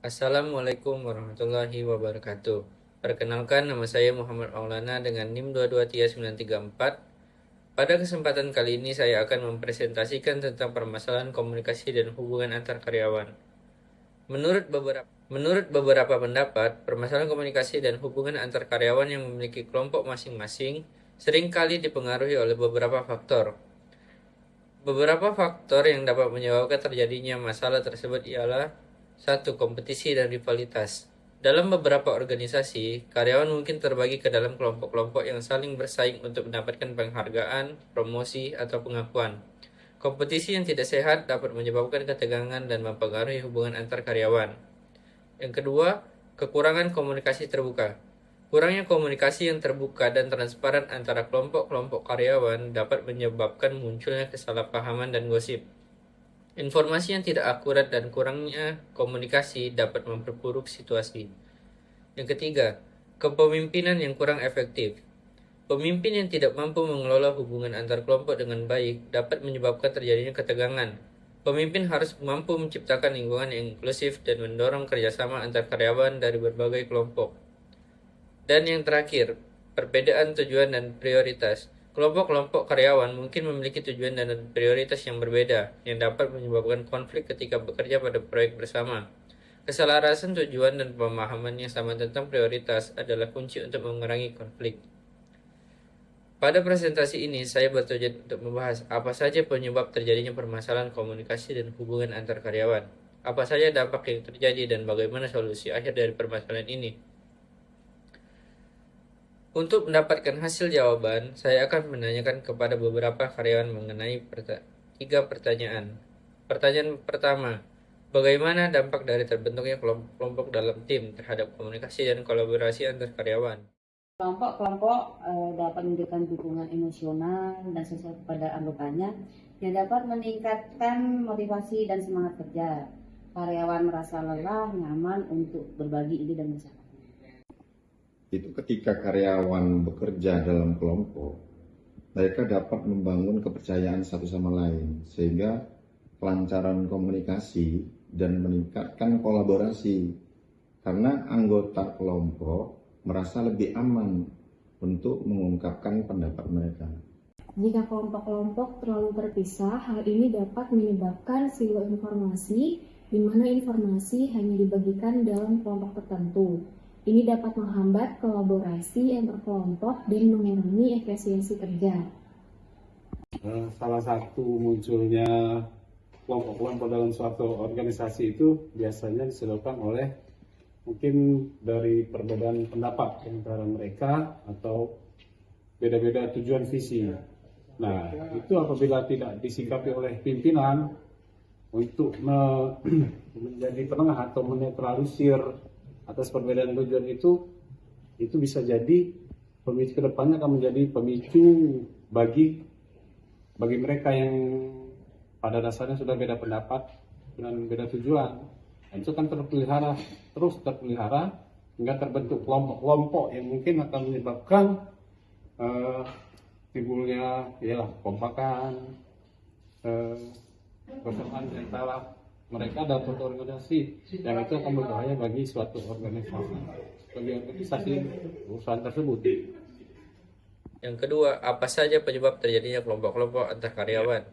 Assalamualaikum warahmatullahi wabarakatuh. Perkenalkan, nama saya Muhammad Maulana dengan NIM 223934. Pada kesempatan kali ini saya akan mempresentasikan tentang permasalahan komunikasi dan hubungan antar karyawan. Menurut beberapa pendapat, permasalahan komunikasi dan hubungan antar karyawan yang memiliki kelompok masing-masing seringkali dipengaruhi oleh beberapa faktor. Beberapa faktor yang dapat menyebabkan terjadinya masalah tersebut ialah: satu, kompetisi dan rivalitas. Dalam beberapa organisasi, karyawan mungkin terbagi ke dalam kelompok-kelompok yang saling bersaing untuk mendapatkan penghargaan, promosi, atau pengakuan. Kompetisi yang tidak sehat dapat menyebabkan ketegangan dan mempengaruhi hubungan antar karyawan. Yang kedua, kekurangan komunikasi terbuka. Kurangnya komunikasi yang terbuka dan transparan antara kelompok-kelompok karyawan dapat menyebabkan munculnya kesalahpahaman dan gosip. Informasi yang tidak akurat dan kurangnya komunikasi dapat memperburuk situasi. Yang ketiga, kepemimpinan yang kurang efektif. Pemimpin yang tidak mampu mengelola hubungan antar kelompok dengan baik dapat menyebabkan terjadinya ketegangan. Pemimpin harus mampu menciptakan lingkungan yang inklusif dan mendorong kerjasama antar karyawan dari berbagai kelompok. Dan yang terakhir, perbedaan tujuan dan prioritas. Kelompok-kelompok karyawan mungkin memiliki tujuan dan prioritas yang berbeda, yang dapat menyebabkan konflik ketika bekerja pada proyek bersama. Keselarasan tujuan dan pemahaman yang sama tentang prioritas adalah kunci untuk mengurangi konflik. Pada presentasi ini, saya bertujuan untuk membahas apa saja penyebab terjadinya permasalahan komunikasi dan hubungan antar karyawan. Apa saja dampak yang terjadi dan bagaimana solusi akhir dari permasalahan ini. Untuk mendapatkan hasil jawaban, saya akan menanyakan kepada beberapa karyawan mengenai 3 pertanyaan. Pertanyaan pertama, bagaimana dampak dari terbentuknya kelompok dalam tim terhadap komunikasi dan kolaborasi antar karyawan? Kelompok-kelompok dapat memberikan dukungan emosional dan sosial kepada anggotanya yang dapat meningkatkan motivasi dan semangat kerja. Karyawan merasa lelah, nyaman untuk berbagi ide dan usaha. Itu ketika karyawan bekerja dalam kelompok, mereka dapat membangun kepercayaan satu sama lain, sehingga kelancaran komunikasi dan meningkatkan kolaborasi, karena anggota kelompok merasa lebih aman untuk mengungkapkan pendapat mereka. Jika kelompok-kelompok terlalu terpisah, hal ini dapat menyebabkan silo informasi, di mana informasi hanya dibagikan dalam kelompok tertentu. Ini dapat menghambat kolaborasi antar kelompok dan mengurangi efisiensi kerja. Salah satu munculnya kelompok-kelompok dalam suatu organisasi itu biasanya disebabkan oleh mungkin dari perbedaan pendapat antara mereka atau beda-beda tujuan visi. Nah, itu apabila tidak disikapi oleh pimpinan untuk menjadi penengah atau menetralisir atas perbedaan tujuan itu bisa jadi pemicu kedepannya akan menjadi pemicu bagi mereka yang pada dasarnya sudah beda pendapat dan beda tujuan. Itu kan terus terpelihara hingga terbentuk kelompok-kelompok yang mungkin akan menyebabkan timbulnya kompakan, persamaan antara mereka dan suatu organisasi, dan itu akan berbahaya bagi suatu organisasi perusahaan tersebut. Yang kedua, apa saja penyebab terjadinya kelompok-kelompok antar karyawan?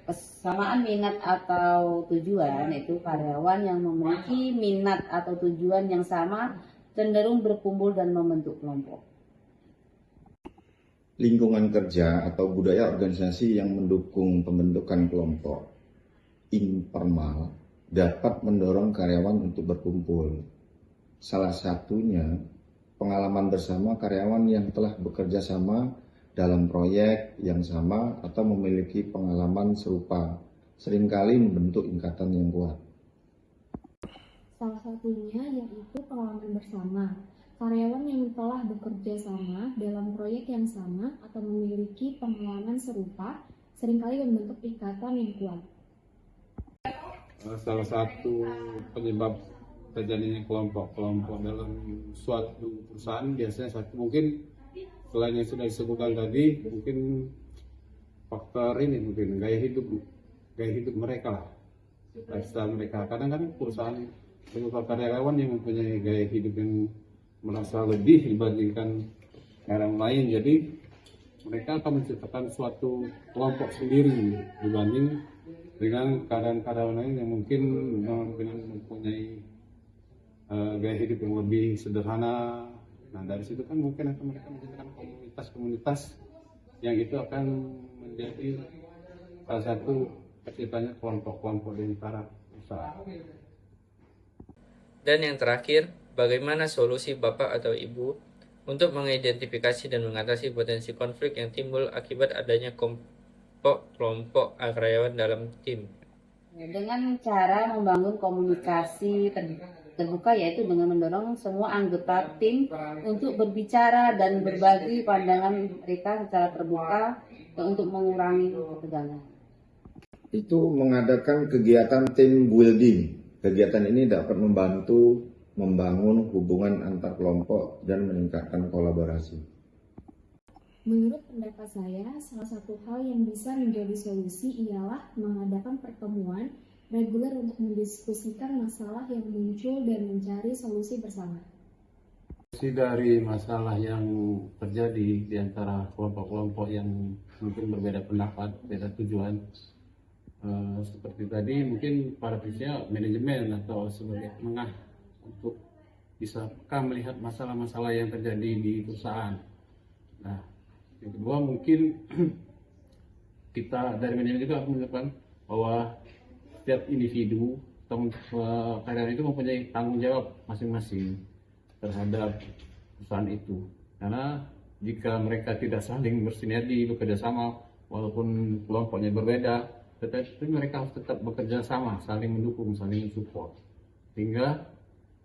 Kesamaan minat atau tujuan, yaitu karyawan yang memiliki minat atau tujuan yang sama cenderung berkumpul dan membentuk kelompok. Lingkungan kerja atau budaya organisasi yang mendukung pembentukan kelompok informal dapat mendorong karyawan untuk berkumpul. Salah satunya pengalaman bersama karyawan yang telah bekerja sama dalam proyek yang sama atau memiliki pengalaman serupa, seringkali membentuk ikatan yang kuat. Salah satunya yaitu pengalaman bersama. Karyawan yang telah bekerja sama dalam proyek yang sama atau memiliki pengalaman serupa seringkali membentuk ikatan yang kuat. Salah satu penyebab terjadinya kelompok-kelompok dalam suatu perusahaan biasanya mungkin selain yang sudah disebutkan tadi, mungkin faktor ini mungkin gaya hidup mereka lah, lifestyle mereka. Kadang kan perusahaan berupa karyawan yang mempunyai gaya hidup yang merasa lebih dibandingkan karyawan lain. Jadi mereka akan menciptakan suatu kelompok sendiri dibanding dengan karyawan-karyawan lain yang mungkin mempunyai gaya hidup yang lebih sederhana. Nah, dari situ kan mungkin akan mereka menciptakan komunitas-komunitas yang itu akan menjadi salah satu terciptanya kelompok-kelompok di antara usaha. Dan yang terakhir, bagaimana solusi Bapak atau Ibu untuk mengidentifikasi dan mengatasi potensi konflik yang timbul akibat adanya kelompok karyawan dalam tim? Dengan cara membangun komunikasi terbuka, yaitu dengan mendorong semua anggota tim untuk berbicara dan berbagi pandangan mereka secara terbuka untuk mengurangi ketegangan. Itu mengadakan kegiatan team building. Kegiatan ini dapat membantu membangun hubungan antar kelompok dan meningkatkan kolaborasi. Menurut pendapat saya, salah satu hal yang bisa menjadi solusi ialah mengadakan pertemuan reguler untuk mendiskusikan masalah yang muncul dan mencari solusi bersama. Solusi dari masalah yang terjadi di antara kelompok-kelompok yang mungkin berbeda pendapat, beda tujuan, seperti tadi mungkin para pihak manajemen atau sebagai penengah untuk bisa peka melihat masalah-masalah yang terjadi di perusahaan. Nah, yang kedua mungkin kita dari manajemen juga harus menunjukkan bahwa setiap individu atau karyawan itu mempunyai tanggung jawab masing-masing terhadap perusahaan itu. Karena jika mereka tidak saling bersinergi, bekerja sama, walaupun kelompoknya berbeda, tetapi mereka harus tetap bekerja sama, saling mendukung, saling mensupport. Sehingga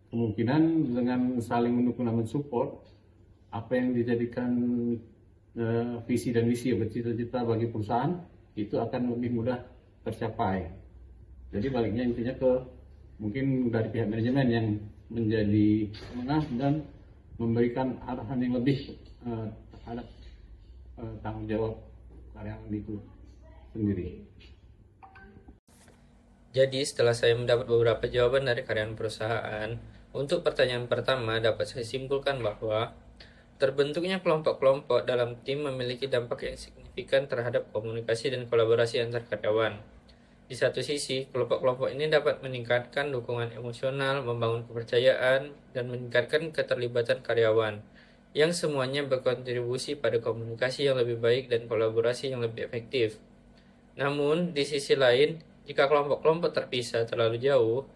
kemungkinan dengan saling mendukung dan mensupport, apa yang dijadikan visi dan misi bercita-cita bagi perusahaan itu akan lebih mudah tercapai. Jadi baliknya intinya ke mungkin dari pihak manajemen yang menjadi penengah dan memberikan arahan yang lebih terhadap tanggung jawab karyawan itu sendiri. Jadi setelah saya mendapat beberapa jawaban dari karyawan perusahaan, untuk pertanyaan pertama dapat saya simpulkan bahwa terbentuknya kelompok-kelompok dalam tim memiliki dampak yang signifikan terhadap komunikasi dan kolaborasi antar karyawan. Di satu sisi, kelompok-kelompok ini dapat meningkatkan dukungan emosional, membangun kepercayaan, dan meningkatkan keterlibatan karyawan, yang semuanya berkontribusi pada komunikasi yang lebih baik dan kolaborasi yang lebih efektif. Namun, di sisi lain, jika kelompok-kelompok terpisah terlalu jauh,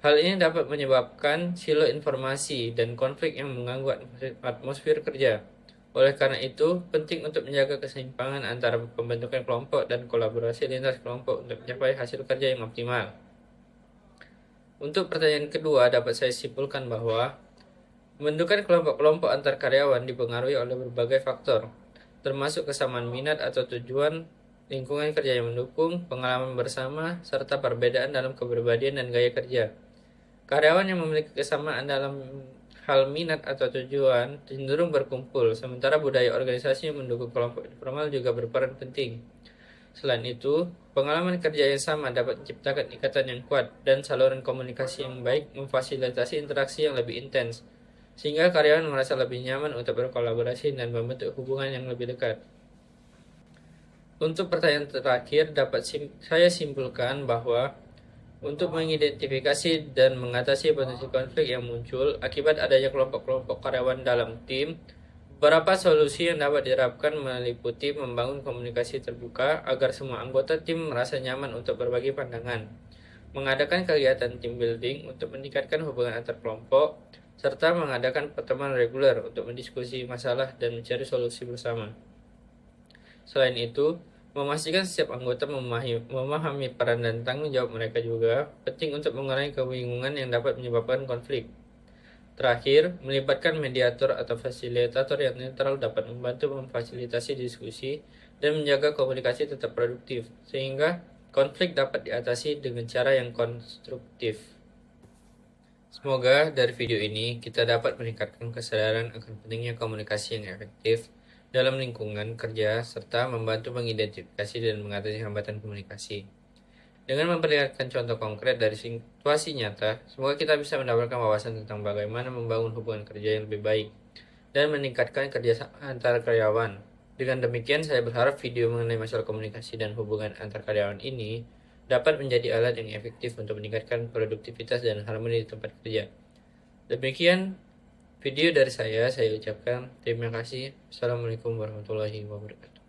hal ini dapat menyebabkan silo informasi dan konflik yang mengganggu atmosfer kerja. Oleh karena itu, penting untuk menjaga keseimbangan antara pembentukan kelompok dan kolaborasi lintas kelompok untuk mencapai hasil kerja yang optimal. Untuk pertanyaan kedua, dapat saya simpulkan bahwa pembentukan kelompok-kelompok antar karyawan dipengaruhi oleh berbagai faktor, termasuk kesamaan minat atau tujuan, lingkungan kerja yang mendukung, pengalaman bersama, serta perbedaan dalam kepribadian dan gaya kerja. Karyawan yang memiliki kesamaan dalam hal minat atau tujuan cenderung berkumpul, sementara budaya organisasi yang mendukung kelompok informal juga berperan penting. Selain itu, pengalaman kerja yang sama dapat menciptakan ikatan yang kuat dan saluran komunikasi yang baik memfasilitasi interaksi yang lebih intens, sehingga karyawan merasa lebih nyaman untuk berkolaborasi dan membentuk hubungan yang lebih dekat. Untuk pertanyaan terakhir, dapat saya simpulkan bahwa untuk mengidentifikasi dan mengatasi potensi konflik yang muncul akibat adanya kelompok-kelompok karyawan dalam tim, beberapa solusi yang dapat diterapkan meliputi membangun komunikasi terbuka agar semua anggota tim merasa nyaman untuk berbagi pandangan, mengadakan kegiatan team building untuk meningkatkan hubungan antar kelompok, serta mengadakan pertemuan reguler untuk mendiskusi masalah dan mencari solusi bersama. Selain itu, memastikan setiap anggota memahami peran dan tanggung jawab mereka juga penting untuk mengurangi kebingungan yang dapat menyebabkan konflik. Terakhir, melibatkan mediator atau fasilitator yang netral dapat membantu memfasilitasi diskusi dan menjaga komunikasi tetap produktif, sehingga konflik dapat diatasi dengan cara yang konstruktif. Semoga dari video ini kita dapat meningkatkan kesadaran akan pentingnya komunikasi yang efektif dalam lingkungan kerja serta membantu mengidentifikasi dan mengatasi hambatan komunikasi. Dengan memperlihatkan contoh konkret dari situasi nyata, semoga kita bisa mendapatkan wawasan tentang bagaimana membangun hubungan kerja yang lebih baik dan meningkatkan kerjasama antar karyawan. Dengan demikian, saya berharap video mengenai masalah komunikasi dan hubungan antar karyawan ini dapat menjadi alat yang efektif untuk meningkatkan produktivitas dan harmoni di tempat kerja. Demikian video dari saya ucapkan terima kasih. Assalamualaikum warahmatullahi wabarakatuh.